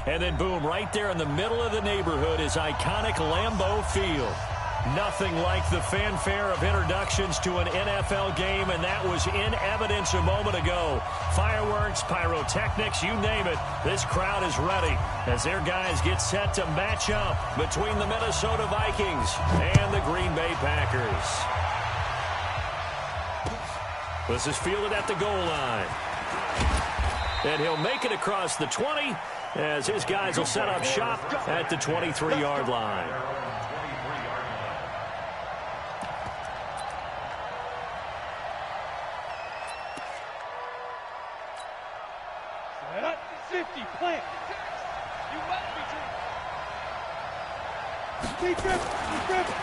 And then, boom, right there in the middle of the neighborhood is iconic Lambeau Field. Nothing like the fanfare of introductions to an NFL game, and that was in evidence a moment ago. Fireworks, pyrotechnics, you name it. This crowd is ready as their guys get set to match up between the Minnesota Vikings and the Green Bay Packers. This is fielded at the goal line. And he'll make it across the 20 as his guys will set up shop at the 23-yard line. 50, plant. You must be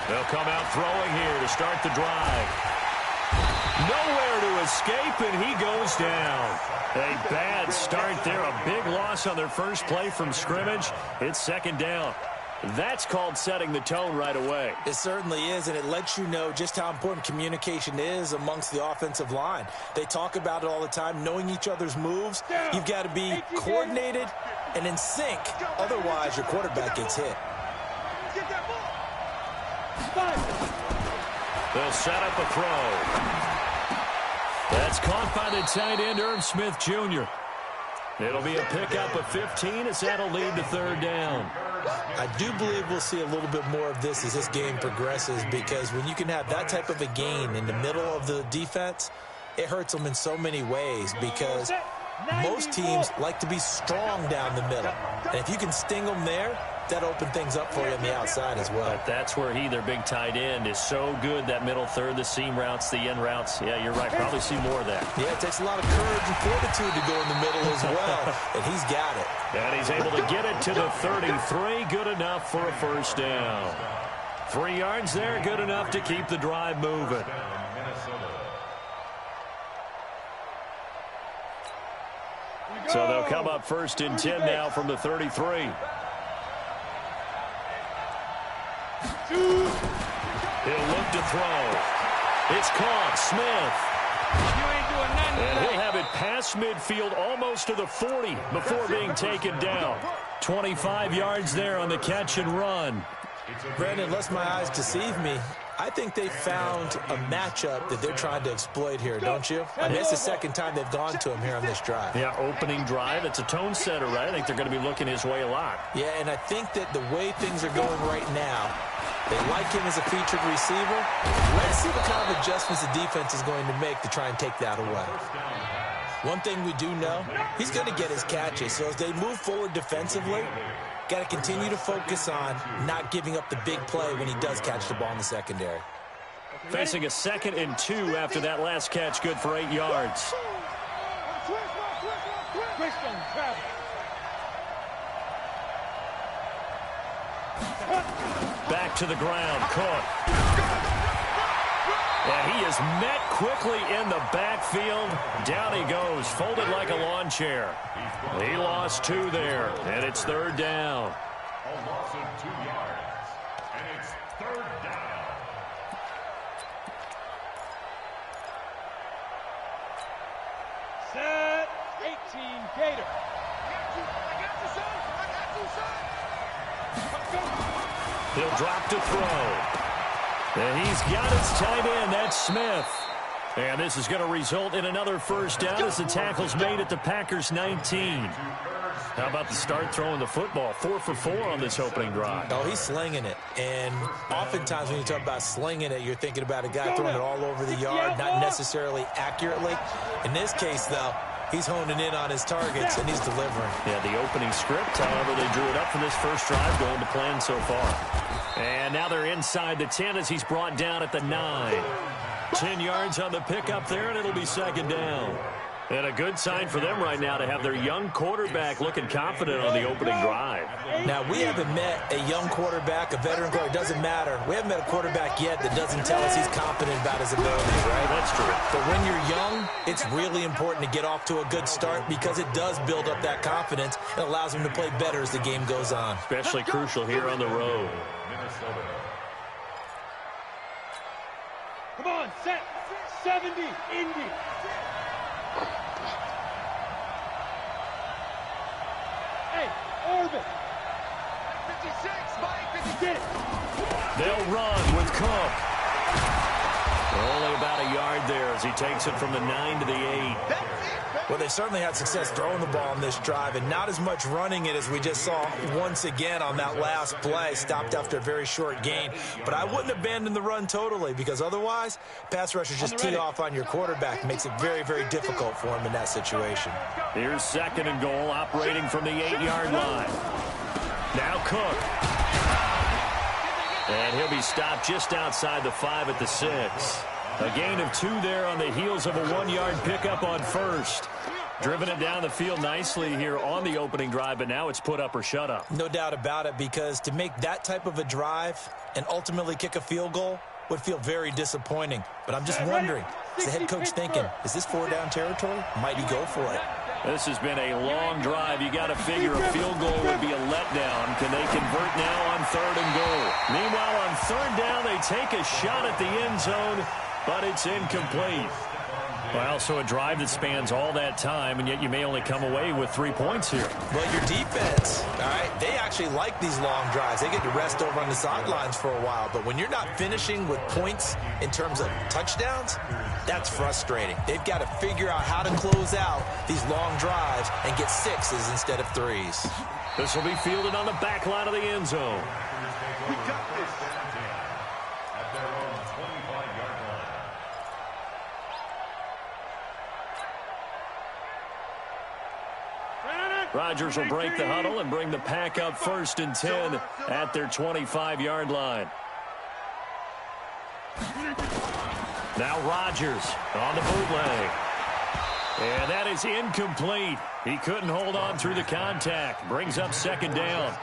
They'll come out throwing here to start the drive. Nowhere to escape, and he goes down. A bad start there. A big loss on their first play from scrimmage. It's second down. That's called setting the tone right away. It certainly is, and it lets you know just how important communication is amongst the offensive line. They talk about it all the time, knowing each other's moves. You've got to be coordinated and in sync. Otherwise, your quarterback gets hit. They'll set up a throw. That's caught by the tight end, Irv Smith Jr. It'll be a pickup of 15 as that'll lead to third down. I do believe we'll see a little bit more of this as this game progresses, because when you can have that type of a gain in the middle of the defense, it hurts them in so many ways, because most teams like to be strong down the middle. And if you can sting them there, that opens things up for you on the outside as well. But that's where he, their big tight end, is so good, that middle third, the seam routes, the end routes. Yeah, you're right. Probably see more of that. Yeah, it takes a lot of courage and fortitude to go in the middle as well, and he's got it. And he's able to get it to the 33. Good enough for a first down. 3 yards there, good enough to keep the drive moving. So they'll come up first and 10 now from the 33. He'll look to throw. It's caught. Smith. And he'll have it past midfield almost to the 40 before being taken down. 25 yards there on the catch and run. Brandon, unless my eyes deceive me, I think they found a matchup that they're trying to exploit here, don't you? I mean, it's the second time they've gone to him here on this drive. Yeah, opening drive. It's a tone setter, right? I think they're going to be looking his way a lot. Yeah, and I think that the way things are going right now, they like him as a featured receiver. Let's see what kind of adjustments the defense is going to make to try and take that away. One thing we do know, he's going to get his catches. So as they move forward defensively, got to continue to focus on not giving up the big play when he does catch the ball in the secondary. Facing a 2nd and 2 after that last catch, good for 8 yards. Back to the ground, Cook. And he is met quickly in the backfield. Down he goes, folded like a lawn chair. He lost 2 there, and it's third down. A loss of 2 yards, and it's third down. Set 18, Gator. He'll drop to throw. And he's got his tight end. That's Smith. And this is going to result in another first down as the tackle's made at the Packers' 19. How about the start throwing the football? 4 for 4 on this opening drive. Oh, he's slinging it. And oftentimes when you talk about slinging it, you're thinking about a guy throwing it all over the yard, not necessarily accurately. In this case, though, he's honing in on his targets, and he's delivering. Yeah, the opening script, however, they drew it up for this first drive, going to plan so far. And now they're inside the 10 as he's brought down at the 9. 10 yards on the pickup there, and it'll be second down. And a good sign for them right now to have their young quarterback looking confident on the opening drive. Now, we haven't met a young quarterback, a veteran quarterback. It doesn't matter. We haven't met a quarterback yet that doesn't tell us he's confident about his abilities, right? That's true. But when you're young, it's really important to get off to a good start, because it does build up that confidence and allows him to play better as the game goes on. Especially crucial here on the road. Come on, set 70, Indy. Hey, RB. Move it. 56, Mike. Get it. They'll run with Cook. Only about a yard there as he takes it from the 9 to the 8. Well, they certainly had success throwing the ball on this drive, and not as much running it as we just saw once again on that last play. Stopped after a very short gain. But I wouldn't abandon the run totally, because otherwise, pass rushers just tee off on your quarterback. Makes it very, very difficult for him in that situation. Here's 2nd and goal, operating from the 8-yard line. Now Cook. And he'll be stopped just outside the 5 at the 6. A gain of 2 there on the heels of a 1-yard pickup on first. Driven it down the field nicely here on the opening drive, but now it's put up or shut up. No doubt about it, because to make that type of a drive and ultimately kick a field goal would feel very disappointing. But I'm just wondering, is the head coach thinking, is this 4-down territory? Might he go for it? This has been a long drive. You got to figure a field goal would be a letdown. Can they convert now on 3rd and goal? Meanwhile, on 3rd down, they take a shot at the end zone, but it's incomplete. Well, so a drive that spans all that time, and yet you may only come away with 3 points here. Well, your defense, all right, they actually like these long drives. They get to rest over on the sidelines for a while. But when you're not finishing with points in terms of touchdowns, that's frustrating. They've got to figure out how to close out these long drives and get 6s instead of 3s. This will be fielded on the back line of the end zone. We got this. At their own 25-yard line. Rodgers will break the huddle and bring the pack up 1st and 10 at their 25-yard line. Now Rodgers on the bootleg. And that is incomplete. He couldn't hold on through the contact. Brings up 2nd down.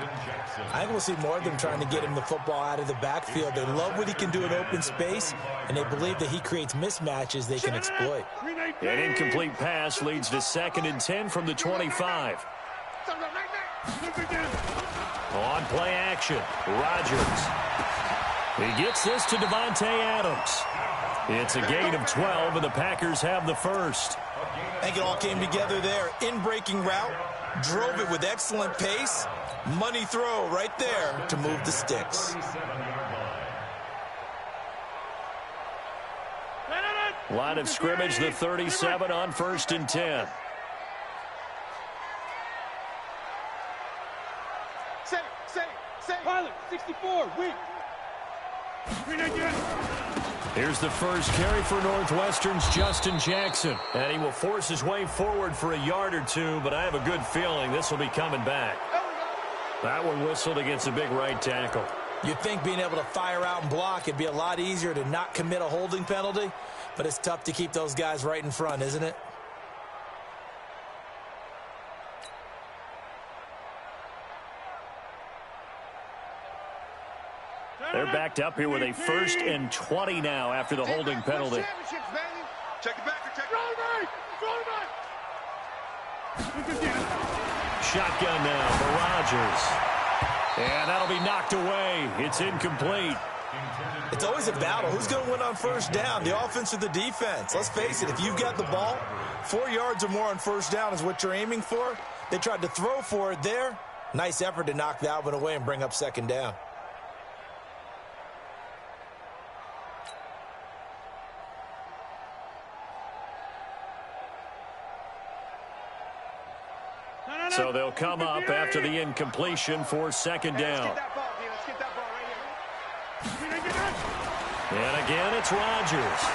I think we'll see more of them trying to get him the football out of the backfield. They love what he can do in open space, and they believe that he creates mismatches they can exploit. An incomplete pass leads to 2nd and 10 from the 25. On play action, Rodgers. He gets this to Davante Adams. It's a gain of 12, and the Packers have the first. I think it all came together there. In-breaking route, drove it with excellent pace. Money throw right there to move the sticks. Line of scrimmage, the 37 on 1st and 10. Pilot, 64, win. Here's the first carry for Northwestern's Justin Jackson. And he will force his way forward for a yard or 2, but I have a good feeling this will be coming back. That one whistled against a big right tackle. You'd think being able to fire out and block, it'd be a lot easier to not commit a holding penalty, but it's tough to keep those guys right in front, isn't it? They're backed up here with a 1st and 20 now after the holding penalty. Check it back. Shotgun now for Rodgers. And that'll be knocked away. It's incomplete. It's always a battle. Who's going to win on 1st down, the offense or the defense? Let's face it, if you've got the ball, 4 yards or more on 1st down is what you're aiming for. They tried to throw for it there. Nice effort to knock that one away and bring up 2nd down. So they'll come up after the incompletion for 2nd down. And again, it's Rodgers.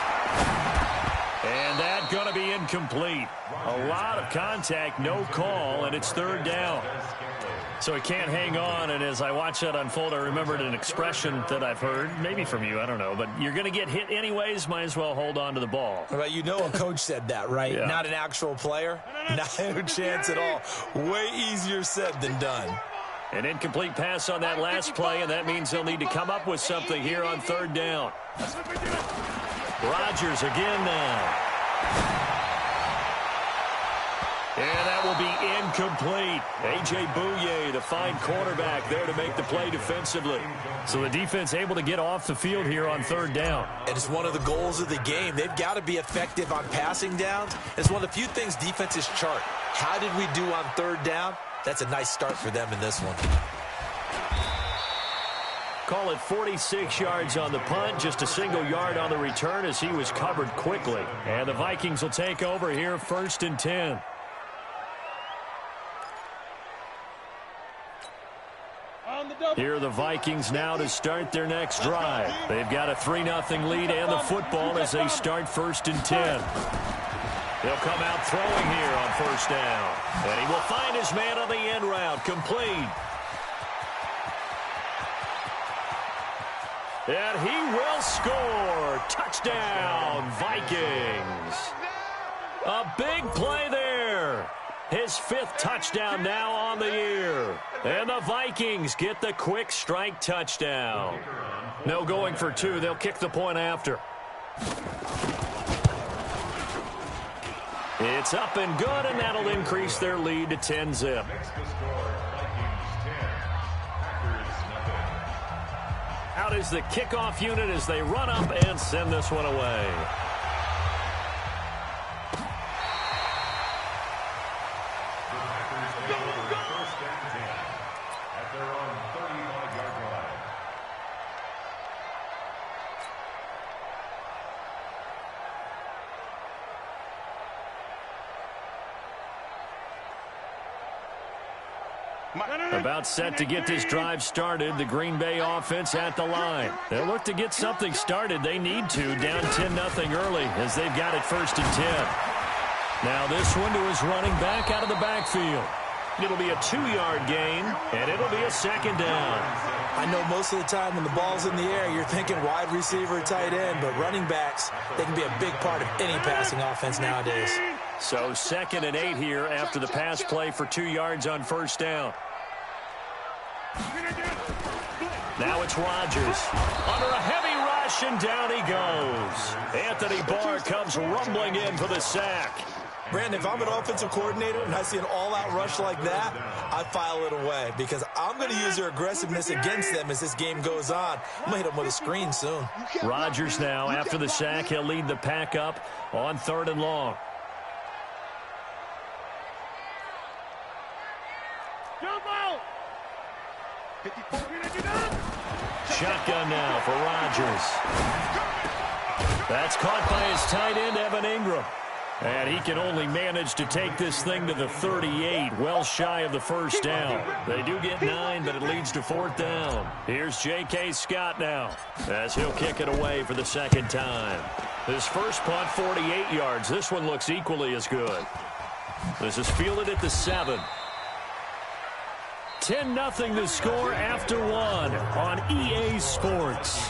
And that's going to be incomplete. A lot of contact, no call, and it's 3rd down. So he can't hang on, and as I watch that unfold, I remembered an expression that I've heard, maybe from you, I don't know, but you're going to get hit anyways, might as well hold on to the ball. Well, you know a coach said that, right? Yeah. Not an actual player. No chance at all. Way easier said than done. An incomplete pass on that last play, and that means they'll need to come up with something here on 3rd down. Rodgers again now. And that will be incomplete. A.J. Bouye, the fine cornerback, there to make the play defensively. So the defense able to get off the field here on 3rd down. And it's one of the goals of the game. They've got to be effective on passing downs. It's one of the few things defenses chart. How did we do on 3rd down? That's a nice start for them in this one. Call it 46 yards on the punt, just a single yard on the return as he was covered quickly. And the Vikings will take over here, 1st and 10. Here are the Vikings now to start their next drive. They've got a 3-0 lead and the football as they start 1st and 10. They'll come out throwing here on 1st down. And he will find his man on the end route, complete. And he will score. Touchdown, Vikings. A big play there. His 5th touchdown now on the year. And the Vikings get the quick strike touchdown. No going for 2. They'll kick the point after. It's up and good, and that'll increase their lead to 10-zip. Out is the kickoff unit as they run up and send this one away. About set to get this drive started. The Green Bay offense at the line. They'll look to get something started. They need to. Down 10-0 early as they've got it 1st and 10. Now this one to his running back out of the backfield. It'll be a 2-yard gain, and it'll be a 2nd down. I know most of the time when the ball's in the air, you're thinking wide receiver, tight end, but running backs, they can be a big part of any passing offense nowadays. So 2nd and 8 here after the pass play for 2 yards on 1st down. Now it's Rodgers under a heavy rush, and down he goes. Anthony Barr comes rumbling in for the sack. Brandon, if I'm an offensive coordinator and I see an all-out rush like that, I file it away because I'm going to use their aggressiveness against them as this game goes on. I'm going to hit them with a screen soon. Rodgers now, after the sack, he'll lead the pack up on 3rd and long. Shotgun now for Rodgers. That's caught by his tight end, Evan Ingram. And he can only manage to take this thing to the 38, well shy of the 1st down. They do get 9, but it leads to 4th down. Here's J.K. Scott now as he'll kick it away for the 2nd time. His first punt, 48 yards. This one looks equally as good. This is fielded at the 7. 10-0 the score after 1 on EA Sports.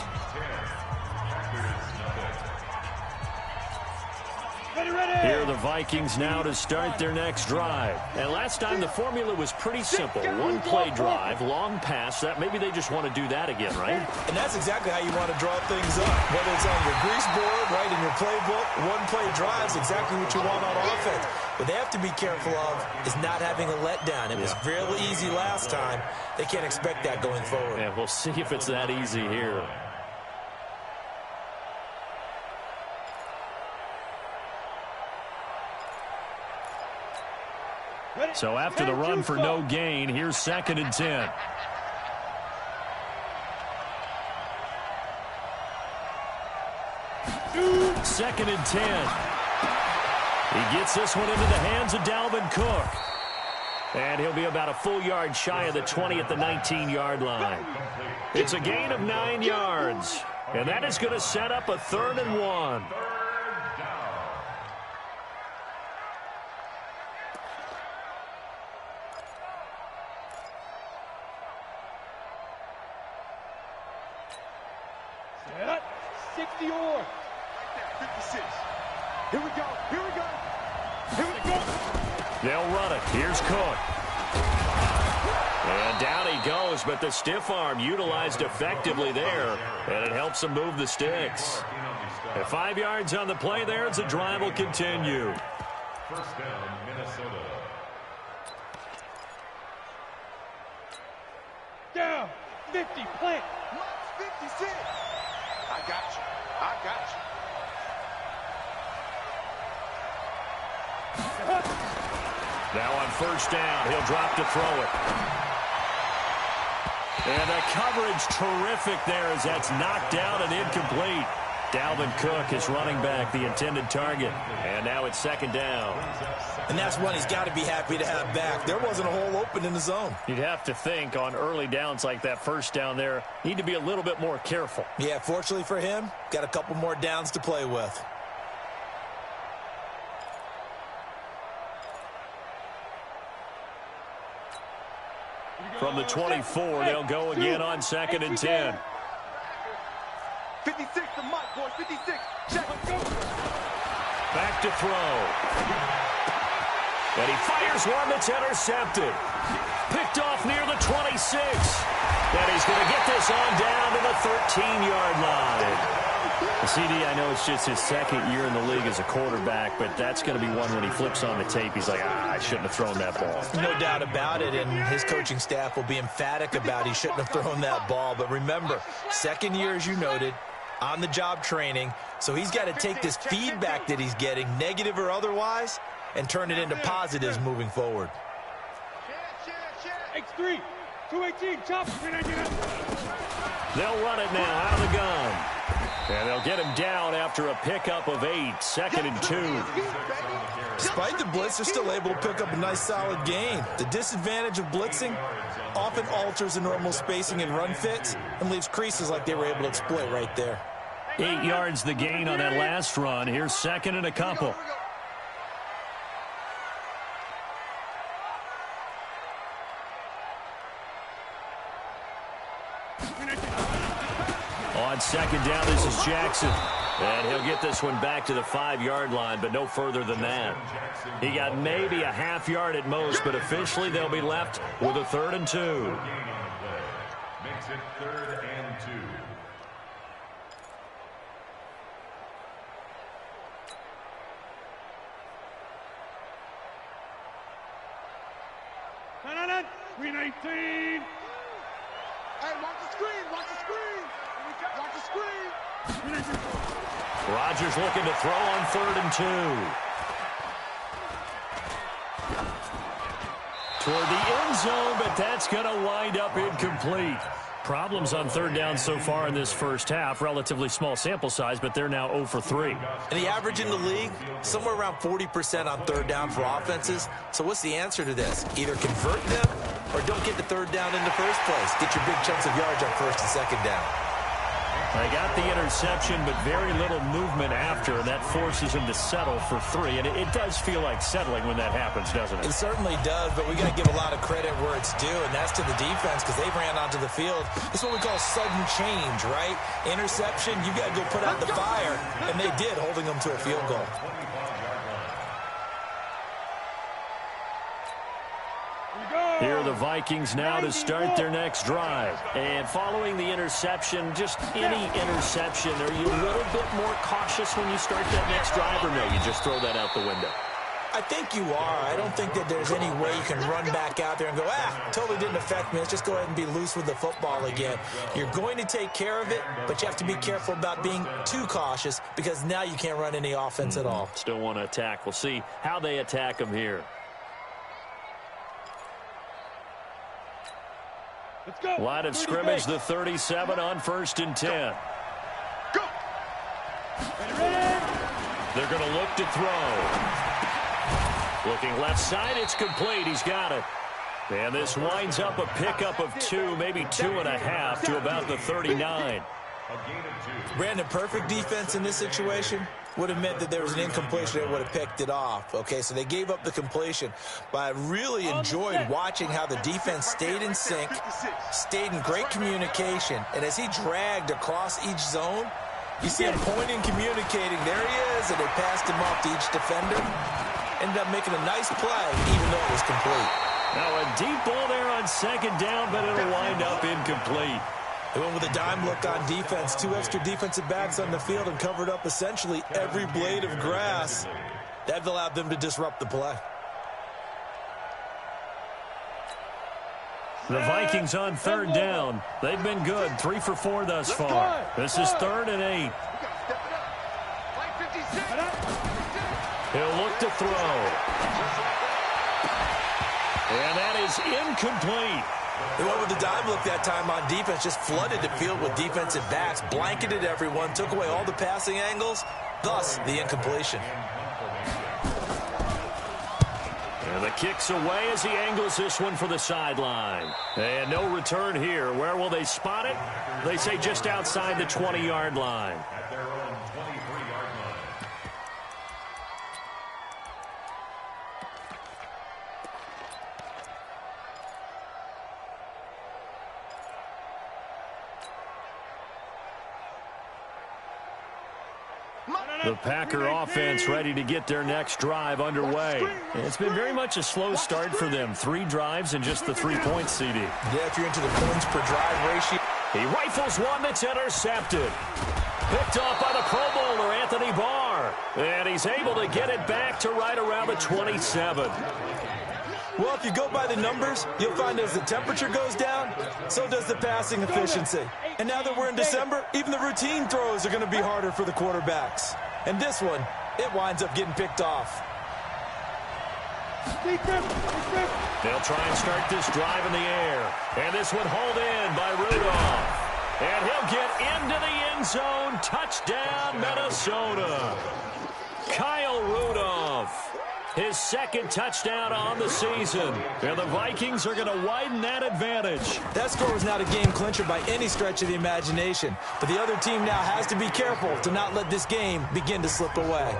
Here are the Vikings now to start their next drive. And last time the formula was pretty simple. 1-play drive, long pass. That maybe they just want to do that again, right? And that's exactly how you want to draw things up. Whether it's on your grease board, right in your playbook, 1-play drive is exactly what you want on offense. What they have to be careful of is not having a letdown. It was fairly easy last time. They can't expect that going forward. Yeah, we'll see if it's that easy here. So after the run for no gain, here's 2nd and 10. Second and 10. He gets this one into the hands of Dalvin Cook. And he'll be about a full yard shy of the 20 at the 19-yard line. It's a gain of 9 yards. And that is going to set up a 3rd and 1. Set. 60 or 56. Here we go. Here we go. Here we go. They'll run it. Here's Cook. And down he goes, but the stiff arm utilized effectively there, and it helps him move the sticks. At 5 yards on the play there, as the drive will continue. First down, Minnesota. Down. 50. Plant. 56. I got you. I got you. Now on first down, he'll drop to throw it. And the coverage terrific there as that's knocked down and incomplete. Dalvin Cook is running back, the intended target. And now it's second down. And that's one he's got to be happy to have back. There wasn't a hole open in the zone. You'd have to think on early downs like that first down there, need to be a little bit more careful. Yeah, fortunately for him, got a couple more downs to play with. From the 24, they'll go again on second and 10. 56 to Mike, boys. 56. Check. Go. Back to throw. And he fires one that's intercepted. Picked off near the 26. And he's going to get this on down to the 13-yard line. The CD, I know it's just his second year in the league as a quarterback, but that's going to be one when he flips on the tape, he's like, I shouldn't have thrown that ball. No doubt about it, and his coaching staff will be emphatic about he shouldn't have thrown that ball. But remember, second year, as you noted, on-the-job training, so he's got to take this feedback that he's getting, negative or otherwise, and turn it into positives moving forward. X3, 218, chop. They'll run it now out of the gun. And they'll get him down after a pickup of 8, second and 2. Despite the blitz, they're still able to pick up a nice solid gain. The disadvantage of blitzing often alters the normal spacing and run fits and leaves creases like they were able to exploit right there. 8 yards the gain on that last run. Here's second and a couple. On second down, this is Jackson. And he'll get this one back to the 5-yard line, but no further than that. He got maybe a half yard at most, but officially they'll be left with a 3rd and 2. Makes it 3rd and 2. No. 319. Hey, watch the screen. Watch the screen. Watch the screen. Rodgers looking to throw on 3rd and 2. Toward the end zone, but that's going to wind up incomplete. Problems on 3rd down so far in this first half. Relatively small sample size, but they're now 0 for 3. And the average in the league, somewhere around 40% on 3rd down for offenses. So what's the answer to this? Either convert them or don't get the 3rd down in the first place. Get your big chunks of yards on 1st and 2nd down. They got the interception, but very little movement after, and that forces him to settle for 3. And it does feel like settling when that happens, doesn't it? It certainly does, but we got to give a lot of credit where it's due, and that's to the defense because they ran onto the field. It's what we call sudden change, right? Interception, you got to go put out the fire, and they did, holding them to a field goal. Here are the Vikings now to start their next drive. And following the interception, just any interception, are you a little bit more cautious when you start that next drive, or no, you just throw that out the window? I think you are. I don't think that there's any way you can run back out there and go, totally didn't affect me. Let's just go ahead and be loose with the football again. You're going to take care of it, but you have to be careful about being too cautious because now you can't run any offense at all. Still want to attack. We'll see how they attack them here. Let's go. Line of scrimmage, the 37 on 1st and 10. Go. They're going to look to throw. Looking left side, it's complete. He's got it. And this winds up a pickup of 2, maybe 2.5 to about the 39. Brandon, perfect defense in this situation would have meant that there was an incompletion that would have picked it off. Okay, so they gave up the completion. But I really enjoyed watching how the defense stayed in sync, stayed in great communication, and as he dragged across each zone, you see him pointing, communicating. There he is, and they passed him off to each defender. Ended up making a nice play, even though it was complete. Now a deep ball there on 2nd down, but it'll wind up incomplete. They went with a dime look on defense. 2 extra defensive backs on the field and covered up essentially every blade of grass. That allowed them to disrupt the play. The Vikings on 3rd down. They've been good, 3 for 4 thus far. This is 3rd and 8. He'll look to throw. And that is incomplete. They went with the dime look that time on defense, just flooded the field with defensive backs, blanketed everyone, took away all the passing angles, thus the incompletion. And the kick's away as he angles this one for the sideline. And no return here. Where will they spot it? They say just outside the 20-yard line. At their own 23-yard line. The Packer offense ready to get their next drive underway. It's been very much a slow start for them. 3 drives and just the 3 points, CD. Yeah, if you're into the points per drive ratio. He rifles one that's intercepted. Picked off by the Pro Bowler, Anthony Barr. And he's able to get it back to right around the 27. Well, if you go by the numbers, you'll find as the temperature goes down, so does the passing efficiency. And now that we're in December, even the routine throws are going to be harder for the quarterbacks. And this one, it winds up getting picked off. They'll try and start this drive in the air. And this one hauled in by Rudolph. And he'll get into the end zone. Touchdown, Minnesota. Kyle Rudolph. His second touchdown on the season. And the Vikings are going to widen that advantage. That score was not a game clincher by any stretch of the imagination. But the other team now has to be careful to not let this game begin to slip away.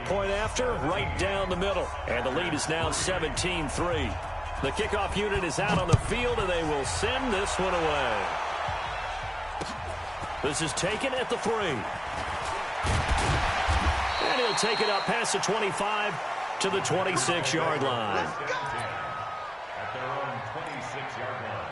Point after, right down the middle. And the lead is now 17-3. The kickoff unit is out on the field, and they will send this one away. This is taken at the 3. And he'll take it up past the 25 to the 26-yard line. At their own 26-yard line.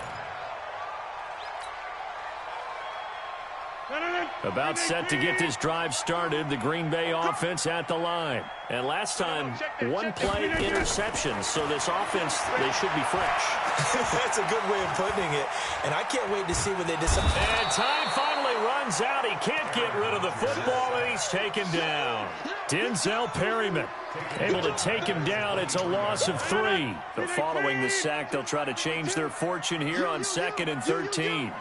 About set to get this drive started. The Green Bay offense at the line. And last time, 1 play interception. So this offense, they should be fresh. That's a good way of putting it. And I can't wait to see when they decide. And time finally runs out. He can't get rid of the football, and he's taken down. Denzel Perryman able to take him down. It's a loss of 3. But following the sack, they'll try to change their fortune here on 2nd and 13.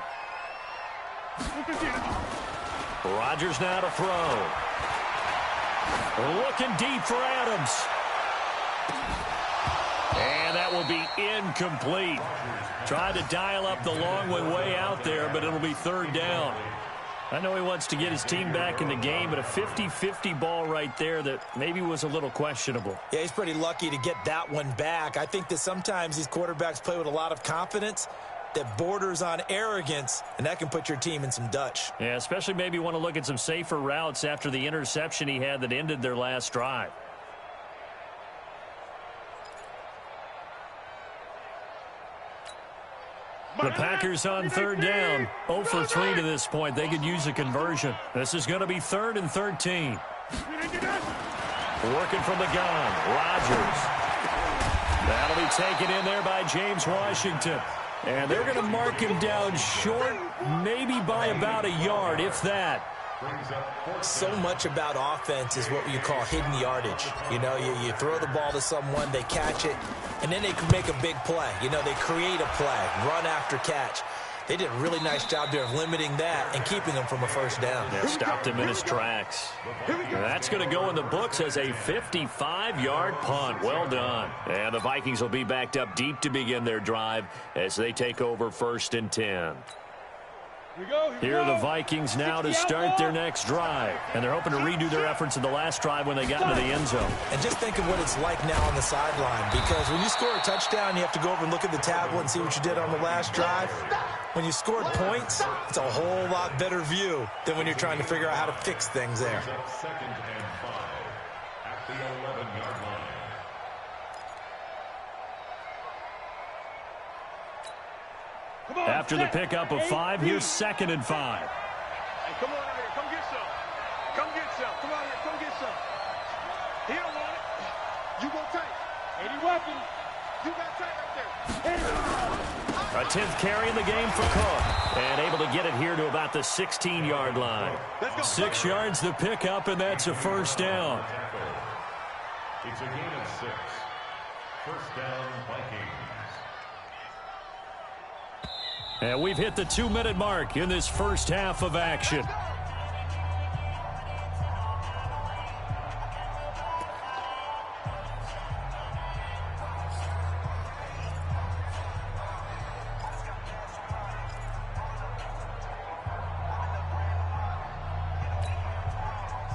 Rodgers now to throw. Looking deep for Adams. And that will be incomplete. Tried to dial up the long way out there, but it'll be 3rd down. I know he wants to get his team back in the game, but a 50-50 ball right there that maybe was a little questionable. Yeah, he's pretty lucky to get that one back. I think that sometimes these quarterbacks play with a lot of confidence that borders on arrogance, and that can put your team in some Dutch. Yeah, especially maybe want to look at some safer routes after the interception he had that ended their last drive. The Packers on 3rd down. 0 for 3 to this point. They could use a conversion. This is going to be 3rd and 13. Working from the gun. Rodgers. That'll be taken in there by James Washington. And they're going to mark him down short, maybe by about a yard, if that. So much about offense is what you call hidden yardage. You know, you throw the ball to someone, they catch it, and then they can make a big play. You know, they create a play, run after catch. They did a really nice job there of limiting that and keeping him from a 1st down. Yeah, stopped him in his tracks. That's going to go in the books as a 55-yard punt. Well done. And the Vikings will be backed up deep to begin their drive as they take over 1st and 10. Here are the Vikings now to start their next drive. And they're hoping to redo their efforts in the last drive when they got into the end zone. And just think of what it's like now on the sideline, because when you score a touchdown, you have to go over and look at the tablet and see what you did on the last drive. When you scored points, it's a whole lot better view than when you're trying to figure out how to fix things there. 2nd and 5 at the 11-yard line. After the pickup of 5, here's 2nd and 5. Hey, come on over here. Come get some. Come get some. Come on here. Come get some. He don't want it. You gonna take. 80 weapons. You got take right there. A 10th carry in the game for Cook. And able to get it here to about the 16-yard line. 6 yards the pickup, and that's a 1st down. It's a gain of 6. 1st down, Vikings. And we've hit the 2-minute mark in this first half of action.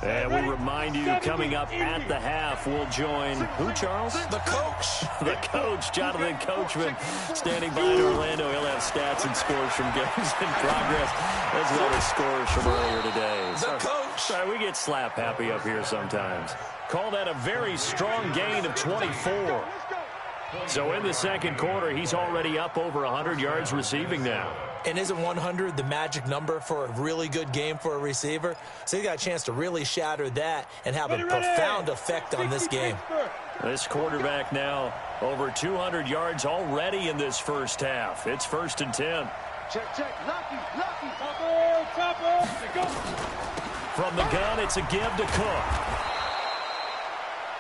And we remind you, coming up at the half, we'll join who, Charles? The coach. The coach, Jonathan Coachman, standing by in Orlando. He'll have stats and scores from games in progress, as well as scores from earlier today. The coach. Sorry, we get slap happy up here sometimes. Call that a very strong gain of 24. So in the second quarter, he's already up over 100 yards receiving now. And isn't 100 the magic number for a really good game for a receiver? So he got a chance to really shatter that and have a profound effect on this game. This quarterback now over 200 yards already in this first half. It's 1st and 10. Check. Lucky. Go. From the gun, it's a give to Cook.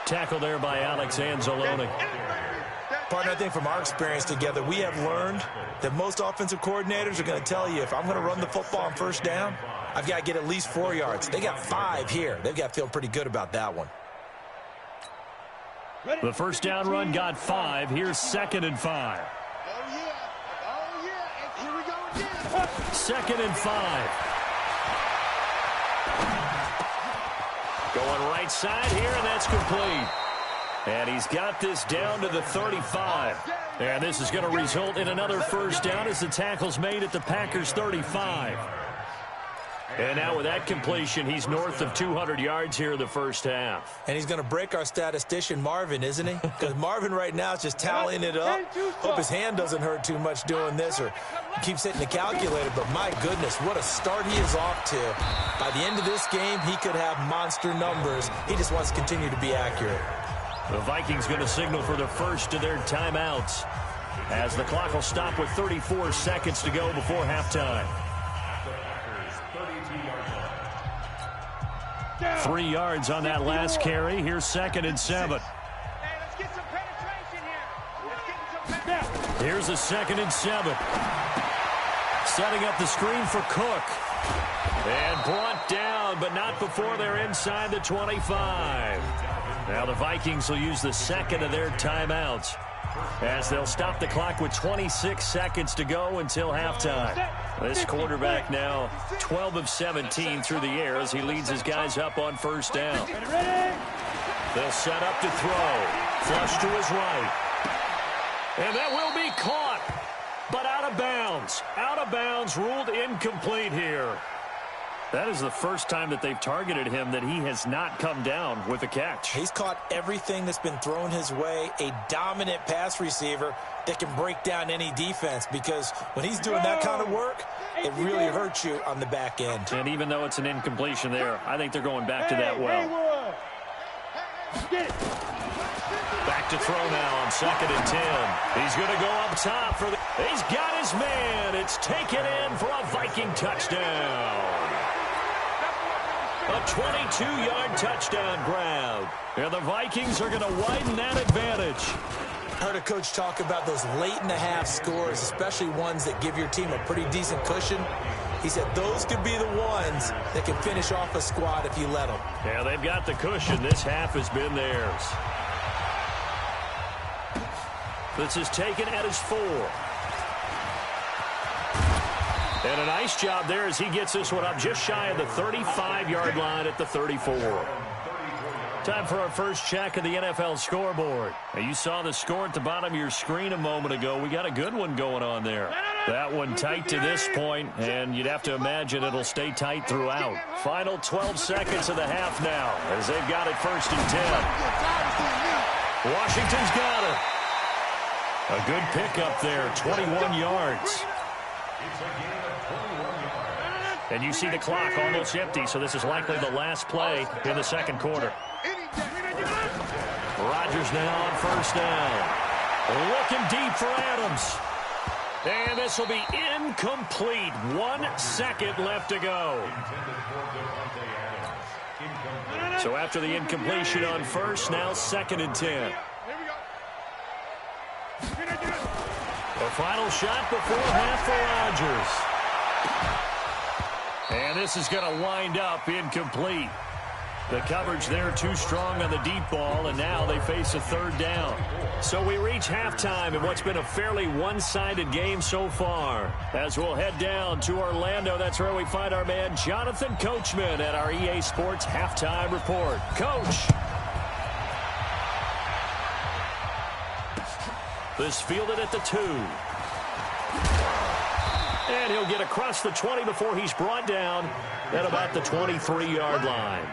Tackle there by Alex Anzalone. Partner, I think from our experience together, we have learned that most offensive coordinators are going to tell you, if I'm going to run the football on first down, I've got to get at least 4 yards. They got 5 here. They've got to feel pretty good about that one. The first down run got 5. Here's 2nd and 5. Oh, yeah. Here we go again. 2nd and 5. Going right side here, and that's complete. And he's got this down to the 35. And this is going to result in another first down as the tackle's made at the Packers' 35. And now with that completion, he's north of 200 yards here in the first half. And he's going to break our statistician, Marvin, isn't he? Because Marvin right now is just tallying it up. Hope his hand doesn't hurt too much doing this, or keeps hitting the calculator. But my goodness, what a start he is off to. By the end of this game, he could have monster numbers. He just wants to continue to be accurate. The Vikings going to signal for the first of their timeouts as the clock will stop with 34 seconds to go before halftime. 3 yards on that last carry. Here's 2nd and 7. Let's get some penetration here. Here's a 2nd and 7. Setting up the screen for Cook. And brought down, but not before they're inside the 25. Now the Vikings will use the second of their timeouts as they'll stop the clock with 26 seconds to go until halftime. This quarterback now 12 of 17 through the air as he leads his guys up on first down. They'll set up to throw. Flush to his right. And that will be caught, but out of bounds. Out of bounds, ruled incomplete here. That is the first time that they've targeted him that he has not come down with a catch. He's caught everything that's been thrown his way. A dominant pass receiver that can break down any defense, because when he's doing that kind of work, it really hurts you on the back end. And even though it's an incompletion there, I think they're going back to that well. Back to throw now on 2nd and 10. He's going to go up top for the... He's got his man. It's taken in for a Viking touchdown. A 22-yard touchdown grab. And the Vikings are going to widen that advantage. I heard a coach talk about those late-in-the-half scores, especially ones that give your team a pretty decent cushion. He said those could be the ones that can finish off a squad if you let them. Yeah, they've got the cushion. This half has been theirs. This is taken at his 4. And a nice job there as he gets this one up just shy of the 35-yard line at the 34. Time for our first check of the NFL scoreboard. Now, you saw the score at the bottom of your screen a moment ago. We got a good one going on there. That one tight to this point, and you'd have to imagine it'll stay tight throughout. Final 12 seconds of the half now as they've got it 1st and 10. Washington's got it. A good pickup there, 21 yards. And you see the clock almost empty, so this is likely the last play in the second quarter. Rodgers now on first down. Looking deep for Adams. And this will be incomplete. 1 second left to go. So after the incompletion on first, now 2nd and 10. The final shot before half for Rodgers. And this is going to wind up incomplete. The coverage there too strong on the deep ball, and now they face a third down. So we reach halftime in what's been a fairly one-sided game so far. As we'll head down to Orlando, that's where we find our man Jonathan Coachman at our EA Sports Halftime Report. Coach. This fielded at the 2. And he'll get across the 20 before he's brought down at about the 23-yard line.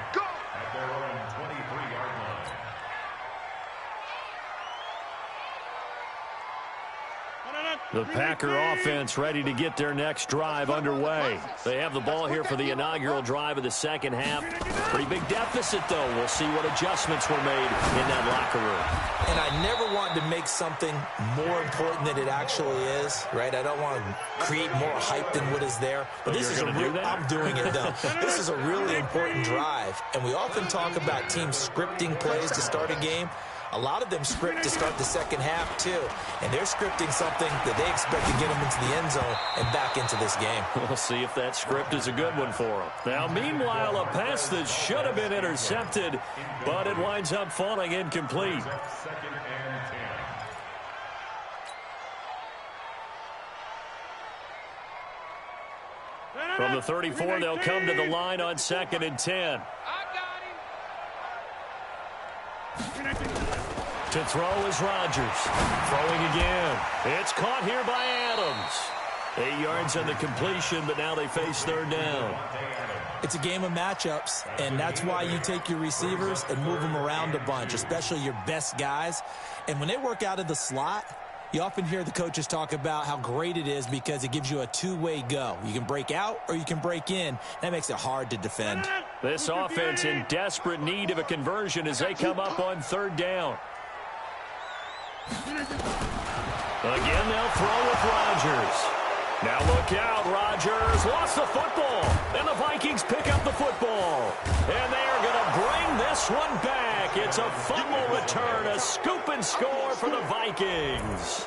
The Packer offense ready to get their next drive underway. They have the ball here for the inaugural drive of the second half. Pretty big deficit, though. We'll see what adjustments were made in that locker room. And I never wanted to make something more important than it actually is, right? I don't want to create more hype than what is there. But this is I'm doing it, though. This is a really important drive. And we often talk about teams scripting plays to start a game. A lot of them script to start the second half, too. And they're scripting something that they expect to get them into the end zone and back into this game. We'll see if that script is a good one for them. Now, meanwhile, a pass that should have been intercepted, but it winds up falling incomplete. From the 34, they'll come to the line on 2nd and 10. To throw is Rodgers. Throwing again. It's caught here by Adams. 8 yards on the completion, but now they face third down. It's a game of matchups, and that's why you take your receivers and move them around a bunch, especially your best guys. And when they work out of the slot, you often hear the coaches talk about how great it is because it gives you a two-way go. You can break out or you can break in. That makes it hard to defend. This offense in desperate need of a conversion as they come up on third down. Again, they'll throw with Rodgers. Now look out, Rodgers lost the football, and the Vikings pick up the football. And they are going to bring this one back. It's a fumble return, a scoop and score for the Vikings.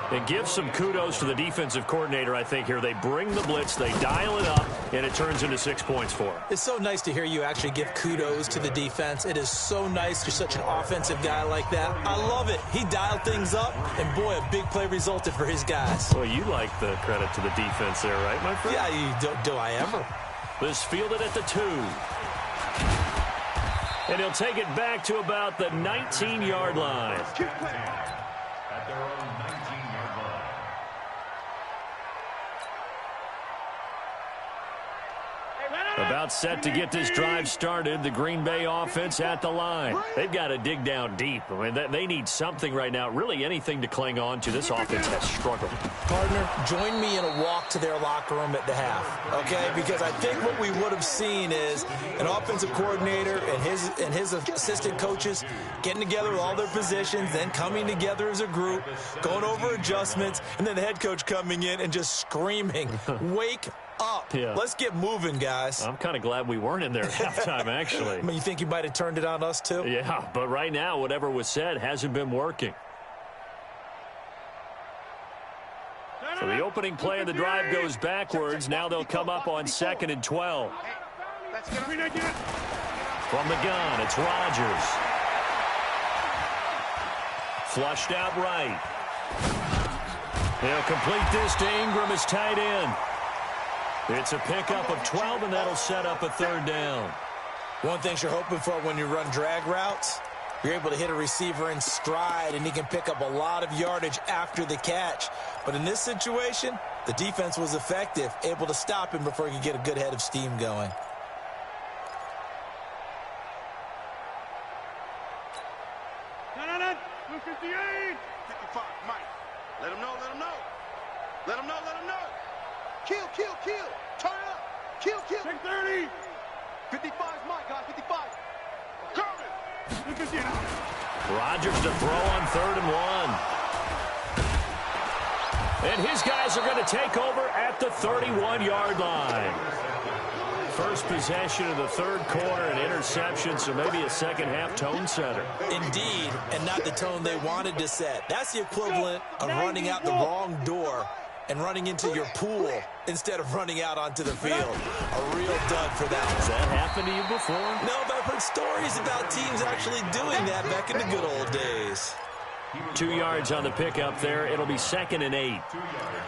And give some kudos to the defensive coordinator, I think, here. They bring the blitz, they dial it up, and it turns into 6 points for them. It's so nice to hear you actually give kudos to the defense. It is so nice. You're such an offensive guy like that. I love it. He dialed things up, and boy, a big play resulted for his guys. Well, you like the credit to the defense there, right, my friend? Yeah, do I ever? This fielded at the 2. And he'll take it back to about the 19-yard line. At their own 19-yard line. About set to get this drive started, the Green Bay offense at the line. They've got to dig down deep. I mean, they need something right now, really anything to cling on to. This offense has struggled. Partner, join me in a walk to their locker room at the half, okay? Because I think what we would have seen is an offensive coordinator and his assistant coaches getting together with all their positions, then coming together as a group, going over adjustments, and then the head coach coming in and just screaming, wake up. Yeah. Let's get moving, guys. I'm kind of glad we weren't in there at halftime, actually. I mean, you think you might have turned it on us, too? Yeah, but right now, whatever was said hasn't been working. So the opening play of the drive goes backwards. Now they'll come up on 2nd and 12. From the gun, it's Rodgers. Flushed out right. They'll complete this to Ingram as tight end. It's a pickup of 12, and that'll set up a third down. One thing you're hoping for when you run drag routes, you're able to hit a receiver in stride, and he can pick up a lot of yardage after the catch. But in this situation, the defense was effective, able to stop him before he could get a good head of steam going. Blue 58. 55, Mike. Let him know, let him know. Let him know, let him know. Kill, kill, kill. Turn it up. Kill, kill. Take 30. 55 is Mike, guys. 55. Coming. 59. Rodgers to throw on 3rd and 1. And his guys are going to take over at the 31-yard line. First possession of the third quarter, an interception, so maybe a second-half tone setter. Indeed, and not the tone they wanted to set. That's the equivalent of running out the wrong door and running into your pool instead of running out onto the field. A real dud for that one. Has that happened to you before? No, but I've heard stories about teams actually doing that back in the good old days. 2 yards on the pickup there. It'll be 2nd and 8.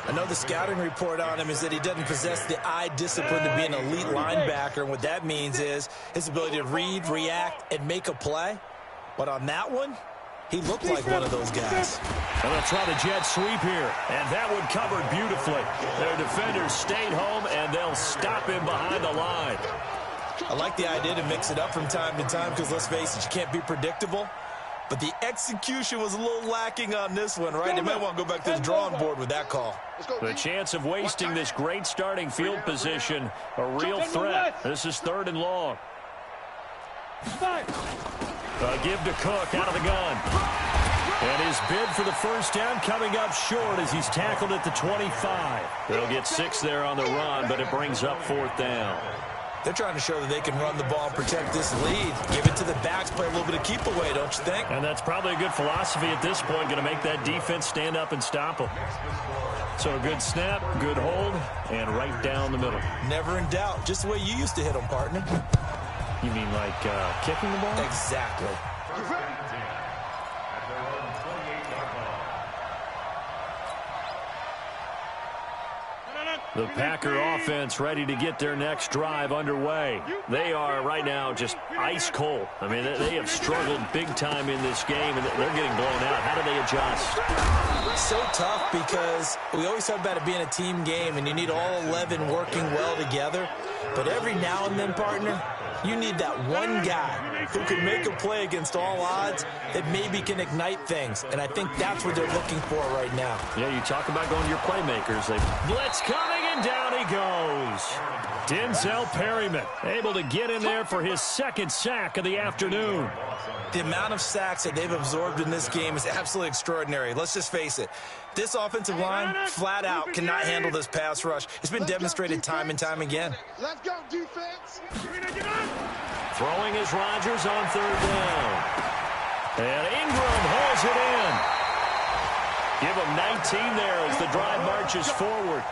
I know the scouting report on him is that he doesn't possess the eye discipline to be an elite linebacker. And what that means is his ability to read, react, and make a play. But on that one, he looked like one of those guys. And they'll try the jet sweep here. And that one covered beautifully. Their defenders stayed home, and they'll stop him behind the line. I like the idea to mix it up from time to time because, let's face it, you can't be predictable. But the execution was a little lacking on this one, right? They might want to go back to the drawing board with that call. The chance of wasting this great starting field position, a real threat. This is 3rd and long. Give to Cook out of the gun. And his bid for the first down coming up short as he's tackled at the 25. They'll get 6 there on the run, but it brings up 4th down. They're trying to show that they can run the ball and protect this lead. Give it to the backs, play a little bit of keep away, don't you think? And that's probably a good philosophy at this point, going to make that defense stand up and stop them. So a good snap, good hold, and right down the middle. Never in doubt. Just the way you used to hit them, partner. You mean like kicking the ball? Exactly. The Packer offense ready to get their next drive underway. They are right now just ice cold. I mean, they have struggled big time in this game, and they're getting blown out. How do they adjust? So tough because we always talk about it being a team game, and you need all 11 working well together. But every now and then, partner, you need that one guy who can make a play against all odds that maybe can ignite things. And I think that's what they're looking for right now. Yeah, you talk about going to your playmakers. Blitz coming, and down he goes. Denzel Perryman able to get in there for his 2nd sack of the afternoon. The amount of sacks that they've absorbed in this game is absolutely extraordinary. Let's just face it. This offensive line, flat out, cannot handle this pass rush. It's been demonstrated time and time again. Let's go, defense. Throwing is Rodgers on 3rd down. And Ingram holds it in. Give him 19 there as the drive marches forward.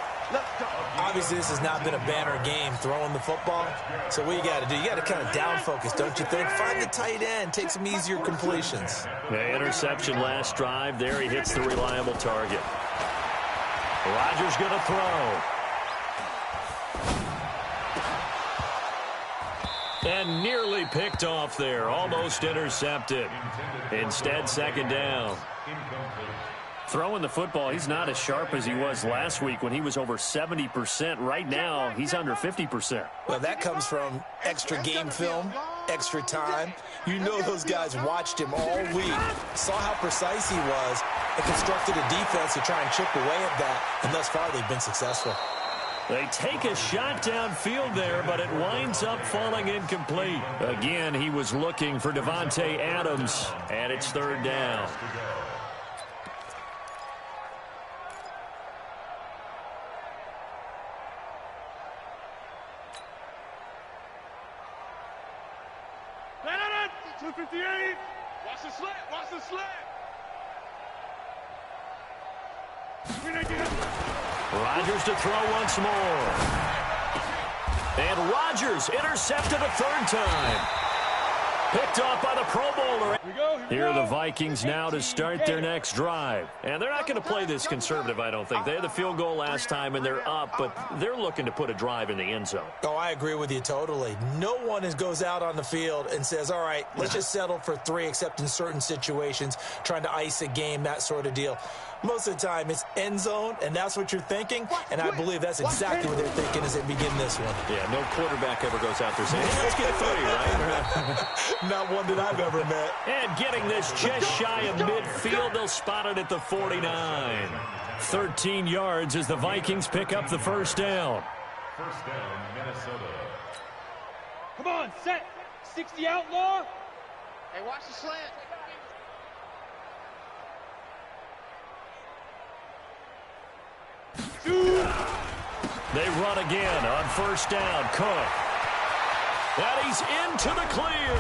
Obviously, this has not been a banner game throwing the football. So what you got to do, you got to kind of down focus, don't you think? Find the tight end, take some easier completions. The interception last drive. There he hits the reliable target. Rodgers going to throw. And nearly picked off there. Almost intercepted. Instead, 2nd down. Throwing the football, he's not as sharp as he was last week when he was over 70%. Right now, he's under 50%. Well, that comes from extra game film, extra time. You know those guys watched him all week, saw how precise he was, and constructed a defense to try and chip away at that. And thus far, they've been successful. They take a shot downfield there, but it winds up falling incomplete. Again, he was looking for Davante Adams, and it's 3rd down. Watch the slant. Watch the slant. Rodgers to throw once more. And Rodgers intercepted a 3rd time. Picked off by the Pro Bowler. Here are the Vikings now to start their next drive. And they're not going to play this conservative, I don't think. They had the field goal last time, and they're up, but they're looking to put a drive in the end zone. Oh, I agree with you totally. No one goes out on the field and says, all right, let's just settle for 3, except in certain situations, trying to ice a game, that sort of deal. Most of the time, it's end zone, and that's what you're thinking, and I believe that's exactly what they're thinking as they begin this one. Yeah, no quarterback ever goes out there saying, hey, let's get 3, right? Not one that I've ever met. And getting this just shy of midfield, they'll spot it at the 49. 13 yards as the Vikings pick up the 1st down. First down, Minnesota. Come on, set. 60 outlaw. Hey, watch the slant. They run again on 1st down. Cook. And he's into the clear.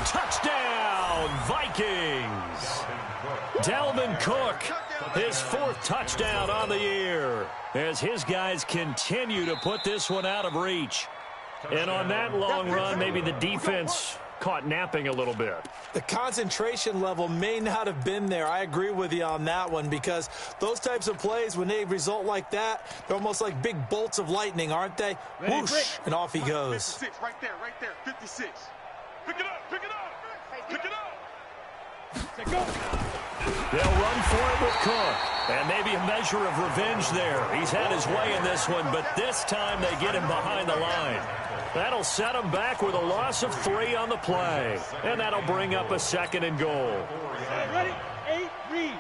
Touchdown, touchdown, Vikings. Dalvin Cook, his 4th touchdown on the year, as his guys continue to put this one out of reach. And on that long run, maybe the defense caught napping a little bit. The concentration level may not have been there. I agree with you on that one, because those types of plays, when they result like that, they're almost like big bolts of lightning, aren't they? Whoosh, and off he goes. 56, right there, 56. Pick it up, pick it up, pick it up. They'll run for it with Cook, and maybe a measure of revenge there. He's had his way in this one, but this time they get him behind the line. That'll set him back with a loss of 3 on the play, and that'll bring up a 2nd and goal. Ready? 8, read.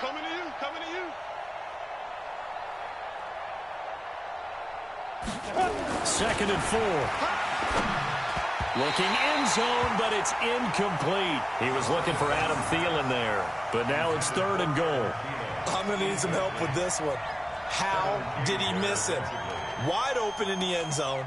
Coming to you, coming to you. 2nd and 4. Looking end zone, but it's incomplete. He was looking for Adam Thielen there, but now it's 3rd and goal. I'm going to need some help with this one. How did he miss him? Wide open in the end zone.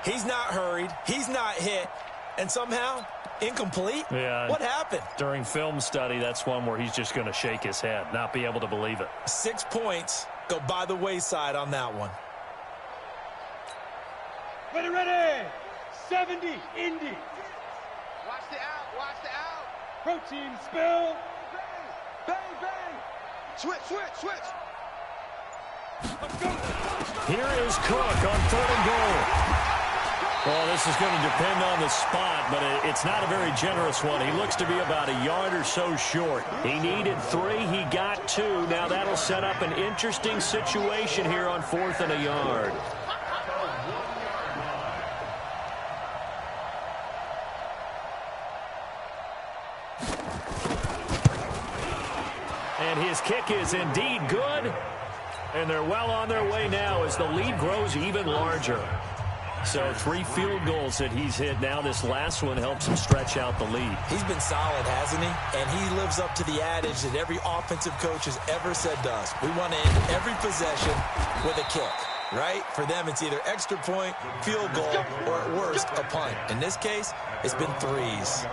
He's not hurried. He's not hit. And somehow, incomplete? Yeah. What happened? During film study, that's one where he's just going to shake his head, not be able to believe it. 6 points go by the wayside on that one. Ready. 70, Indy. Watch the out, watch the out. Protein spill. Bang, bang. Switch. Let's go. Here is Cook on 3rd and goal. Well, this is going to depend on the spot, but it's not a very generous one. He looks to be about a yard or so short. He needed 3. He got 2. Now that'll set up an interesting situation here on 4th and a yard. And his kick is indeed good. And they're well on their way now as the lead grows even larger. So 3 field goals that he's hit now. This last one helps him stretch out the lead. He's been solid, hasn't he? And he lives up to the adage that every offensive coach has ever said to us. We want to end every possession with a kick, right? For them, it's either extra point, field goal, or at worst, a punt. In this case, it's been 3s.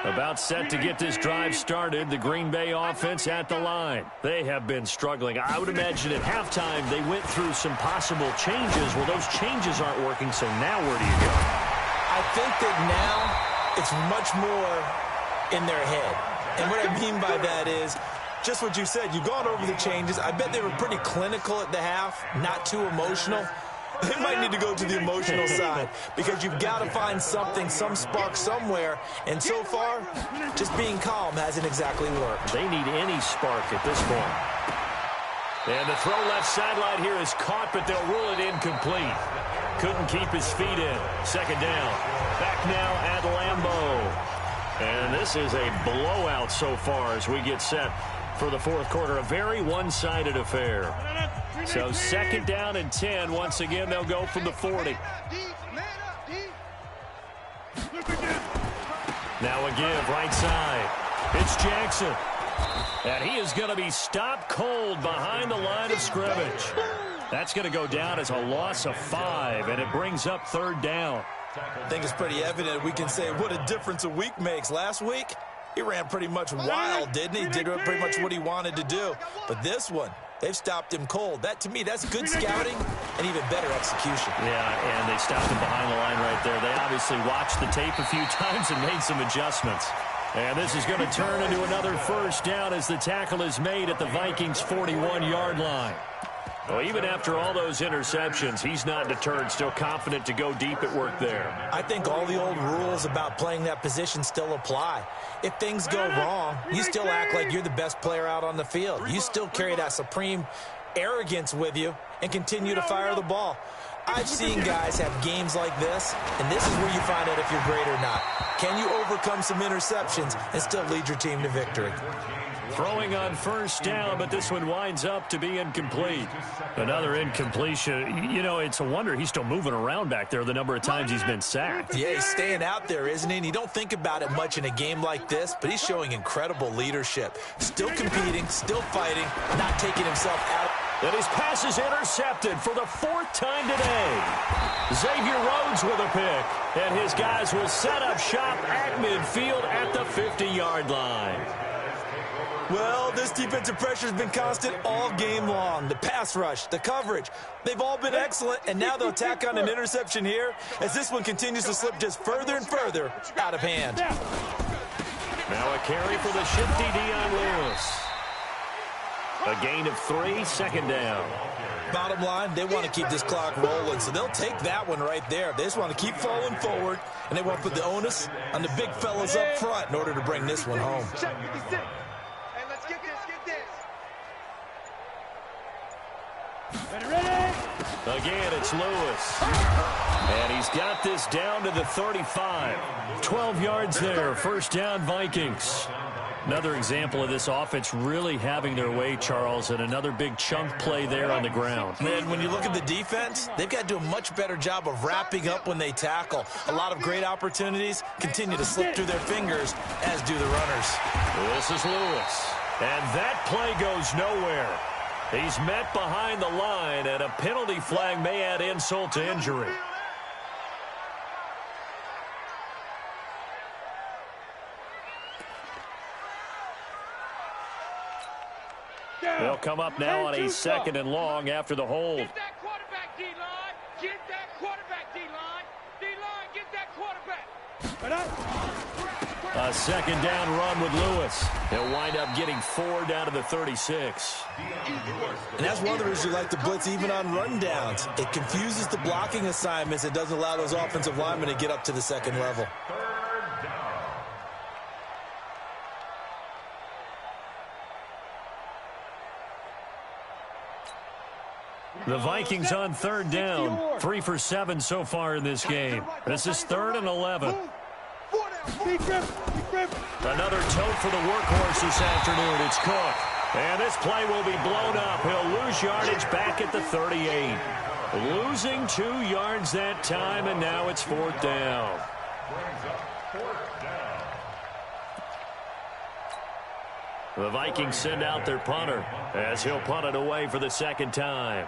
About set to get this drive started, the Green Bay offense at the line. They have been struggling. I would imagine at halftime they went through some possible changes. Well, those changes aren't working, so now where do you go? I think that now it's much more in their head. And what I mean by that is just what you said. You've gone over the changes. I bet they were pretty clinical at the half, not too emotional. They might need to go to the emotional side because you've got to find something, some spark somewhere. And so far, just being calm hasn't exactly worked. They need any spark at this point. And the throw left sideline here is caught, but they'll rule it incomplete. Couldn't keep his feet in. 2nd down. Back now at Lambeau. And this is a blowout so far as we get set for the 4th quarter. A very one-sided affair. So 2nd down and 10. Once again, they'll go from the 40. Now a give right side. It's Jackson. And he is going to be stopped cold behind the line of scrimmage. That's going to go down as a loss of 5, and it brings up 3rd down. I think it's pretty evident. We can say what a difference a week makes. Last week, he ran pretty much wild, didn't he? Did pretty much what he wanted to do. But this one, they've stopped him cold. That, to me, that's good scouting and even better execution. Yeah, and they stopped him behind the line right there. They obviously watched the tape a few times and made some adjustments. And this is going to turn into another 1st down as the tackle is made at the Vikings' 41-yard line. Well, even after all those interceptions, he's not deterred, still confident to go deep at work there. I think all the old rules about playing that position still apply. If things go wrong, you still act like you're the best player out on the field. You still carry that supreme arrogance with you and continue to fire the ball. I've seen guys have games like this, and this is where you find out if you're great or not. Can you overcome some interceptions and still lead your team to victory? Throwing on 1st down, but this one winds up to be incomplete. Another incompletion. You know, it's a wonder he's still moving around back there the number of times he's been sacked. Yeah, he's staying out there, isn't he? And you don't think about it much in a game like this, but he's showing incredible leadership. Still competing, still fighting, not taking himself out. And his pass is intercepted for the fourth time today. Xavier Rhodes with a pick. And his guys will set up shop at midfield at the 50-yard line. Well, this defensive pressure has been constant all game long. The pass rush, the coverage, they've all been excellent, and now they'll tack on an interception here as this one continues to slip just further and further out of hand. Now a carry for the shifty Dion Lewis. A gain of 3, second down. Bottom line, they want to keep this clock rolling, so they'll take that one right there. They just want to keep falling forward, and they want to put the onus on the big fellas up front in order to bring this one home. Check 56. Hey, let's get this. Ready? Again, it's Lewis. And he's got this down to the 35. 12 yards there, first down Vikings. Another example of this offense really having their way, Charles, and another big chunk play there on the ground. And when you look at the defense, they've got to do a much better job of wrapping up when they tackle. A lot of great opportunities continue to slip through their fingers, as do the runners. This is Lewis. And that play goes nowhere. He's met behind the line, and a penalty flag may add insult to injury. They'll come up now on a second and long after the hold. Get that quarterback, D-line. Get that quarterback, D-line. D-line, get that quarterback. A second down run with Lewis. He'll wind up getting 4 down to the 36. And that's one of the reasons you like to blitz even on rundowns. It confuses the blocking assignments. It doesn't allow those offensive linemen to get up to the second level. The Vikings on third down. 3 for 7 so far in this game. This is 3rd and 11. Another tote for the workhorse this afternoon. It's Cook. And this play will be blown up. He'll lose yardage back at the 38. Losing 2 yards that time, and now it's 4th down. The Vikings send out their punter as he'll punt it away for the second time.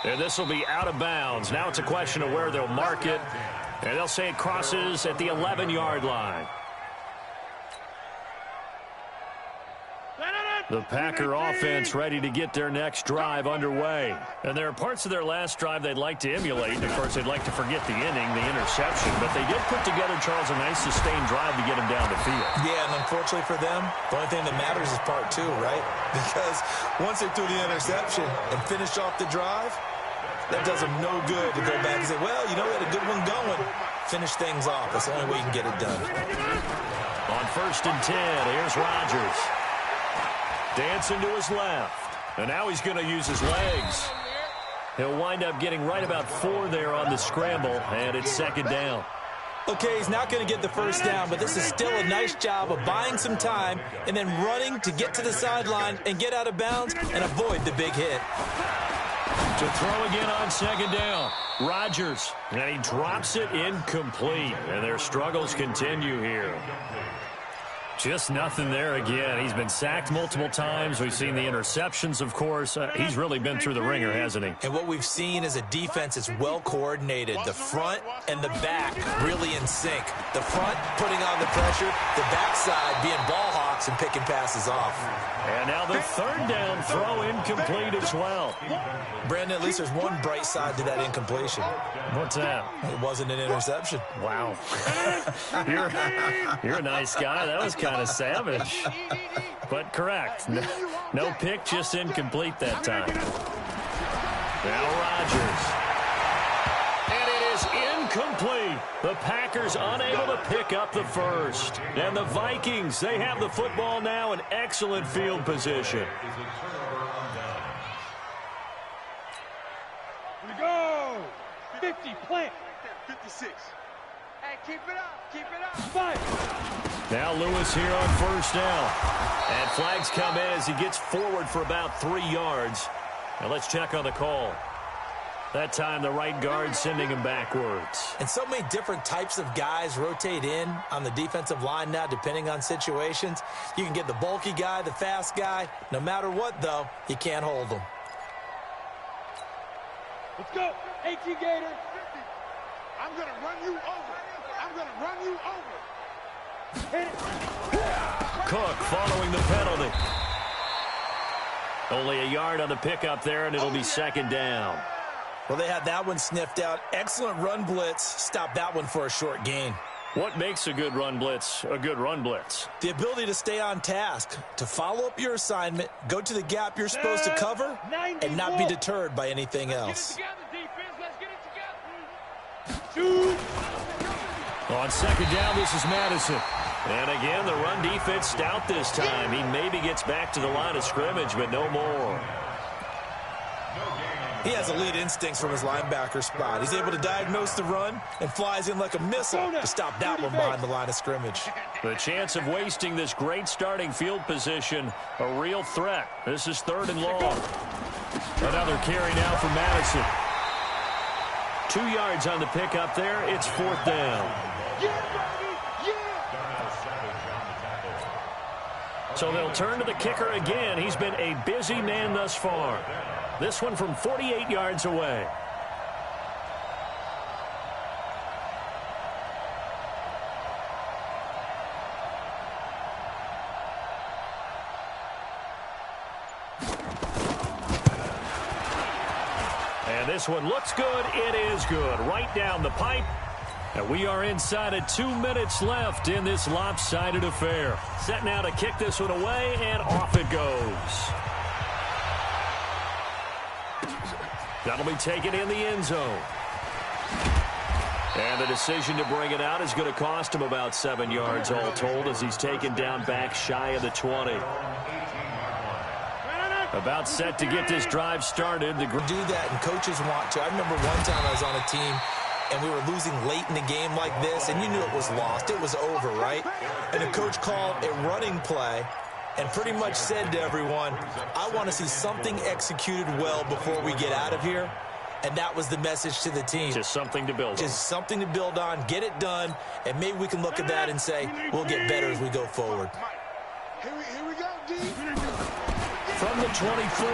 And this will be out of bounds. Now it's a question of where they'll mark it. And they'll say it crosses at the 11-yard line. The Packer offense ready to get their next drive underway. And there are parts of their last drive they'd like to emulate. And, of course, they'd like to forget the inning, the interception. But they did put together, Charles, a nice sustained drive to get them down the field. Yeah, and unfortunately for them, the only thing that matters is part 2, right? Because once they threw the interception and finished off the drive, that does them no good to go back and say, well, you know, we had a good one going. Finish things off. That's the only way you can get it done. On 1st and 10, here's Rodgers. Dancing to his left. And now he's going to use his legs. He'll wind up getting right about 4 there on the scramble, and it's 2nd down. Okay, he's not going to get the first down, but this is still a nice job of buying some time and then running to get to the sideline and get out of bounds and avoid the big hit. To throw again on 2nd down. Rodgers, and he drops it incomplete. And their struggles continue here. Just nothing there again. He's been sacked multiple times. We've seen the interceptions, of course. He's really been through the ringer, hasn't he? And what we've seen is a defense that's well coordinated. The front and the back really in sync. The front putting on the pressure, the backside being ball hawks and picking passes off. And now the 3rd down throw incomplete as well. Brandon, at least there's one bright side to that incompletion. What's that? It wasn't an interception. Wow. You're a nice guy. That was kind of savage. But correct. No pick, just incomplete that time. Now Rodgers. And it is incomplete. The Packers unable to pick up the first. And the Vikings, they have the football now in excellent field position. We go. 50, plant. 56. Hey, keep it up. Keep it up. 5. Now Lewis here on 1st down. And flags come in as he gets forward for about 3 yards. Now let's check on the call. That time, the right guard sending him backwards. And so many different types of guys rotate in on the defensive line now, depending on situations. You can get the bulky guy, the fast guy. No matter what, though, you can't hold them. Let's go. 18 Gator. I'm going to run you over. I'm going to run you over. Hit it. Cook following the penalty. Only a yard on the pickup there, and it'll be second down. Well, they had that one sniffed out. Excellent run blitz. Stop that one for a short gain. What makes a good run blitz a good run blitz? The ability to stay on task, to follow up your assignment, go to the gap you're supposed to cover, and not be deterred by anything else. Get it together, defense. Let's get it together. Shoot. On second down, this is Madison. And again, the run defense stout this time. He maybe gets back to the line of scrimmage, but no more. He has elite instincts from his linebacker spot. He's able to diagnose the run and flies in like a missile to stop that one behind the line of scrimmage. The chance of wasting this great starting field position, a real threat. This is 3rd and long. Another carry now for Madison. 2 yards on the pickup there. It's 4th down. So they'll turn to the kicker again. He's been a busy man thus far. This one from 48 yards away. And this one looks good. It is good. Right down the pipe. And we are inside of 2 minutes left in this lopsided affair. Set now to kick this one away, and off it goes. That'll be taken in the end zone. And the decision to bring it out is going to cost him about 7 yards all told as he's taken down back shy of the 20. About set to get this drive started. Do that, and coaches want to. I remember one time I was on a team, and we were losing late in the game like this, and you knew it was lost. It was over, right? And the coach called a running play and pretty much said to everyone, I want to see something executed well before we get out of here. And that was the message to the team. Just something to build on. Just something to build on, get it done, and maybe we can look at that and say, we'll get better as we go forward. Here we go, D. From the 24,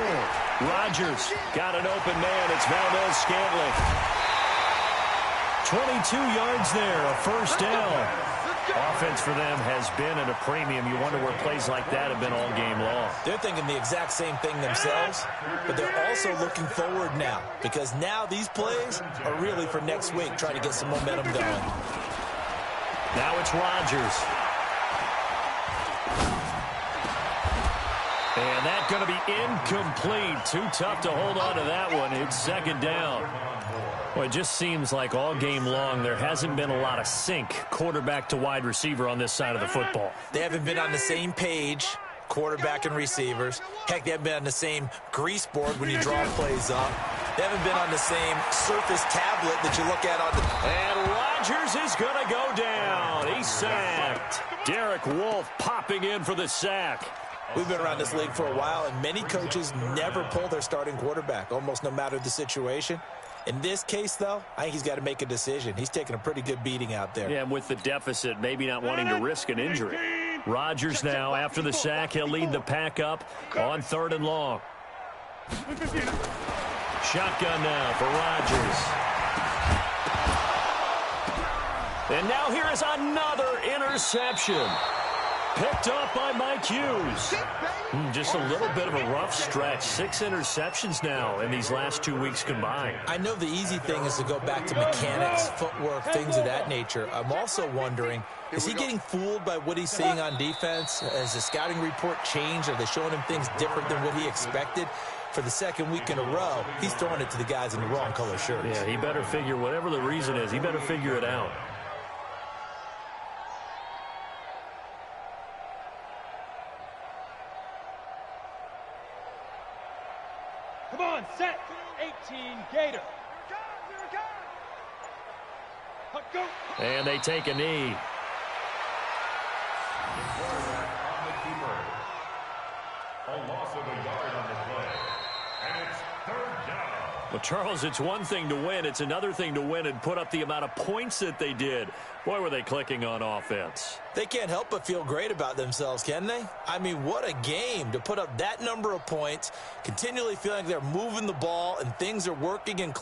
Rodgers got an open man. It's Valdez-Scantling. 22 yards there, a first down. Offense for them has been at a premium. You wonder where plays like that have been all game long. They're thinking the exact same thing themselves, but they're also looking forward now because now these plays are really for next week, trying to get some momentum going. Now it's Rodgers. And that's going to be incomplete. Too tough to hold on to that one. It's second down. Well, it just seems like all game long there hasn't been a lot of sync quarterback to wide receiver on this side of the football. They haven't been on the same page, quarterback and receivers. Heck, they haven't been on the same grease board when you draw plays up. They haven't been on the same surface tablet that you look at on the... And Rodgers is going to go down. He's sacked. Derek Wolfe popping in for the sack. We've been around this league for a while, and many coaches never pull their starting quarterback, almost no matter the situation. In this case, though, I think he's got to make a decision. He's taking a pretty good beating out there. Yeah, and with the deficit, maybe not wanting to risk an injury. Rodgers now, after the sack, he'll lead the pack up on 3rd and long. Shotgun now for Rodgers. And now here is another interception. Picked up by Mike Hughes. Just a little bit of a rough stretch. 6 interceptions now in these last 2 weeks combined. I know the easy thing is to go back to mechanics, footwork, things of that nature. I'm also wondering, is he getting fooled by what he's seeing on defense? Has the scouting report changed? Are they showing him things different than what he expected? For the second week in a row, he's throwing it to the guys in the wrong color shirts. Yeah, he better figure, whatever the reason is, he better figure it out. Come on, set. 18 Gator. Go. And they take a knee. A loss of a yard on the play. And it's 3rd down. Well, Charles, it's one thing to win. It's another thing to win and put up the amount of points that they did. Boy, were they clicking on offense. They can't help but feel great about themselves, can they? I mean, what a game to put up that number of points, continually feeling like they're moving the ball and things are working and